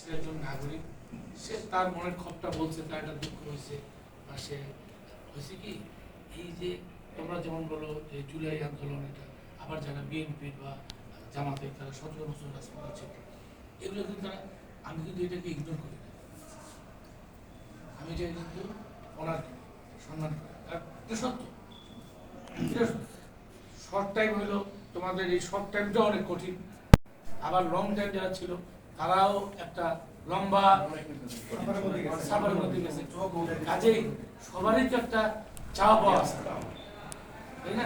সে একজন নাগরিক, সে তার মনের ক্ষোভটা বলছে, তার একটা দুঃখ হয়েছে, বা সে হয়েছে কি এই যে তোমরা যেমন বলো যে জুলাই আন্দোলন, এটা আবার যারা বিএনপির বা জামাতের তারা 17 বছর রাজপথ আছে, এগুলো কিন্তু তারা, আমি কিন্তু এটাকে ইগনোর করি না, আমি এটা কিন্তু অনার করি, সম্মান করি, আর এটা সত্য। শর্ট টাইম হলো তোমাদের, এই শর্ট টাইমটা অনেক কঠিন, আবার লং টাইম যারা ছিল তারাও একটা লম্বা সাফারের মধ্যে গেছে। কাজেই সবারই তো একটা চাওয়া পাওয়া আছে, তাই না?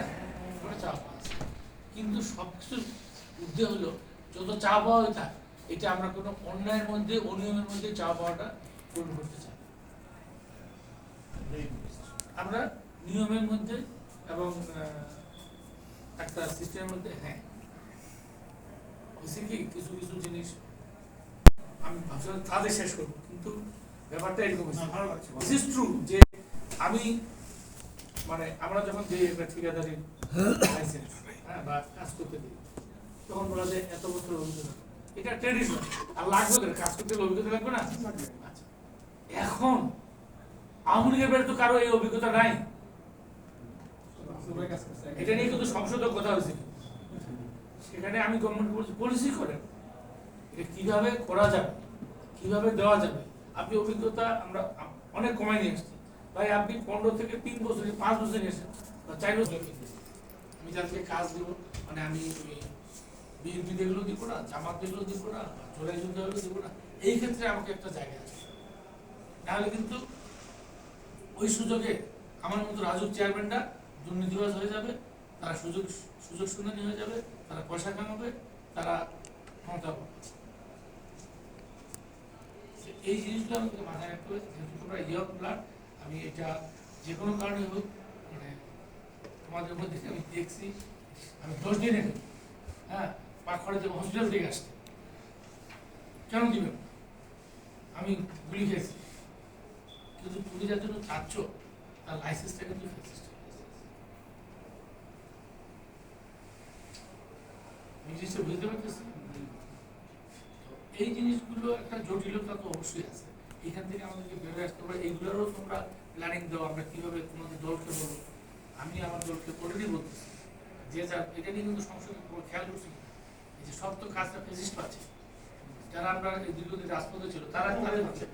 চাওয়া পাওয়া আছে, কিন্তু সবকিছুর ঊর্ধ্বে হলো যত চাওয়া পাওয়া হয়ে থাকে, এটা আমরা কোনো অন্যায়ের মধ্যে, অনিয়মের মধ্যে চাওয়া পাওয়াটা পূরণ করতে চাই। আমরা নিয়মের মধ্যে এবং একটা সিস্টেমের মধ্যে, হ্যাঁ হয়েছে কি কিছু কিছু জিনিস আমি ভাবছিলাম তাদের শেষ করবো, কিন্তু ব্যাপারটা এরকম ভালো লাগছে। দিস ইজ ট্রু যে আমি মানে আমরা যখন যে ঠিকাদারি লাইসেন্স বা কাজ করতে দিই, তখন বলা যায় এত বছর অভিজ্ঞতা, এটা ট্রেডিশনাল, আর লাগবে কাজ করতে অভিজ্ঞতা লাগবে না। আচ্ছা, এখন আওয়ামী লীগের বেড়ে তো কারো এই অভিজ্ঞতা নাই, এটা নিয়ে কিন্তু সংসদে কথা হয়েছে, সেখানে আমি গভর্নমেন্ট বলছি পলিসি করেন এটা কিভাবে করা যাবে, কিভাবে দেওয়া যাবে। আপনি অভিজ্ঞতা আমরা অনেক কমাই নিয়ে আসছি ভাই, আপনি 15 থেকে 3 বছর 5 বছর নিয়ে এসেছেন বা 4 বছর, আমি যাদেরকে কাজ দেবো, মানে আমি বিএনপি দেখলেও দিব না, জামাত দেখলেও দিব না, জোড়াই যুদ্ধ হলেও দিব না, এই ক্ষেত্রে আমাকে একটা জায়গা আছে, নাহলে কিন্তু ওই সুযোগে আমার মতো রাজুক চেয়ারম্যানরা দুর্নীতিবাজ হয়ে যাবে, তারা সুযোগ সুন্দরী হয়ে যাবে, তারা পয়সা কামাবে, তারা ক্ষমতা পাবে। এই জিনিসগুলো আমাকে মাথায় রাখতে হবে, যেহেতু তোমরা ইয়ং ব্লাড, আমি এটা যে কোনো কারণে হোক, মানে তোমাদের মধ্যে আমি দেখছি, আমি 10 দিনে নেই, হ্যাঁ পাখড়ে থেকে হসপিটাল থেকে আসছে, কেন দিবেন? আমি গুলি খেয়েছি, কিন্তু তুমি যার জন্য চাচ্ছ তার লাইসেন্সটা কিন্তু জিনিসটা বুঝতে পারতেছি। এই জিনিসগুলো একটা জটিলতা তো অবশ্যই আছে, এখান থেকে আমাদেরকে বেরোয় আসতে হবে। এইগুলোরও তোমরা প্ল্যানিং দাও, আমরা কিভাবে তোমাদের দলকে বলবো, আমি আমার দলকে অলরেডি বলতেছি যে যার এটা নিয়ে কিন্তু সংসদে খেয়াল করছি, এই যে সব তো কাজটা ফেসিস্ট আছে, যারা আমরা এই দীর্ঘদিন রাজপথে ছিল তারা তাদের হচ্ছে,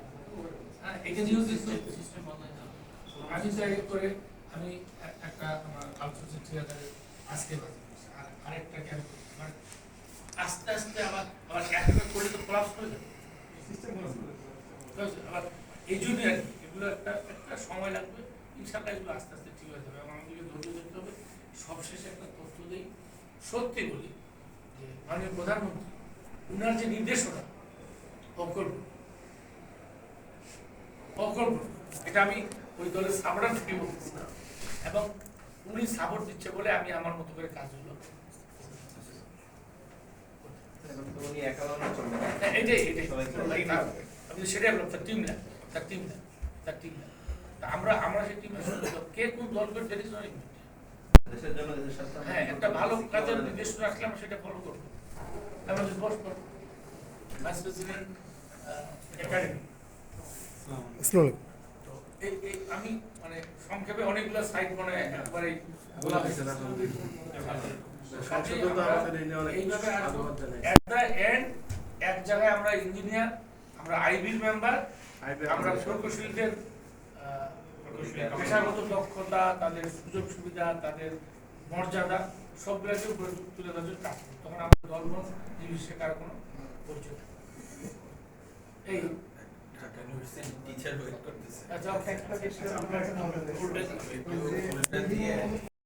হ্যাঁ এটা নিয়েও কিন্তু সিস্টেম বদলাতে হবে। আমি চাই করে আমি একটা আমার আউটসোর্সিং থিয়েটারে আজকে আরেকটা ক্যাম্প, মানে আস্তে আস্তে আবার ক্যাম্পে করলে তো ক্লাস করে যাবে সিস্টেম, আবার এই জন্য আর কি এগুলো একটা সময় লাগবে, ইনশাআল্লাহ এগুলো আস্তে আস্তে ঠিক হয়ে যাবে। এবং আমাদেরকে ধৈর্য ধরতে হবে। সবশেষে একটা তথ্য দিই, সত্যি বলি যে মাননীয় প্রধানমন্ত্রী উনার যে নির্দেশনা অকল্প, এটা আমি ওই দলের সাপোর্টার থেকে বলতেছি না, এবং উনি সাপোর্ট দিচ্ছে বলে আমি আমার মতো করে কাজগুলো আমরা সেই টিম কে কোন দল করে হ্যাঁ একটা ভালো কাজের নির্দেশনা আসলে আমরা সেটা ফলো করবো। আমাদের বস ভাইস প্রেসিডেন্ট একাডেমি, আমি মানে সংক্ষেপে অনেকগুলো সাইট মানে একবারে বলা হয়েছে, এক জায়গায় আমরা ইঞ্জিনিয়ার, আমরা আইবির মেম্বার, আমরা প্রকৌশলীদের পেশাগত দক্ষতা, তাদের সুযোগ সুবিধা, তাদের মর্যাদা সবগুলোকে তুলে ধরার কাজ, তখন আমাদের ধর্ম নির্বিশেষে কারো কোনো পরিচয় এই টিচার ওয়েট করতেছে। আচ্ছা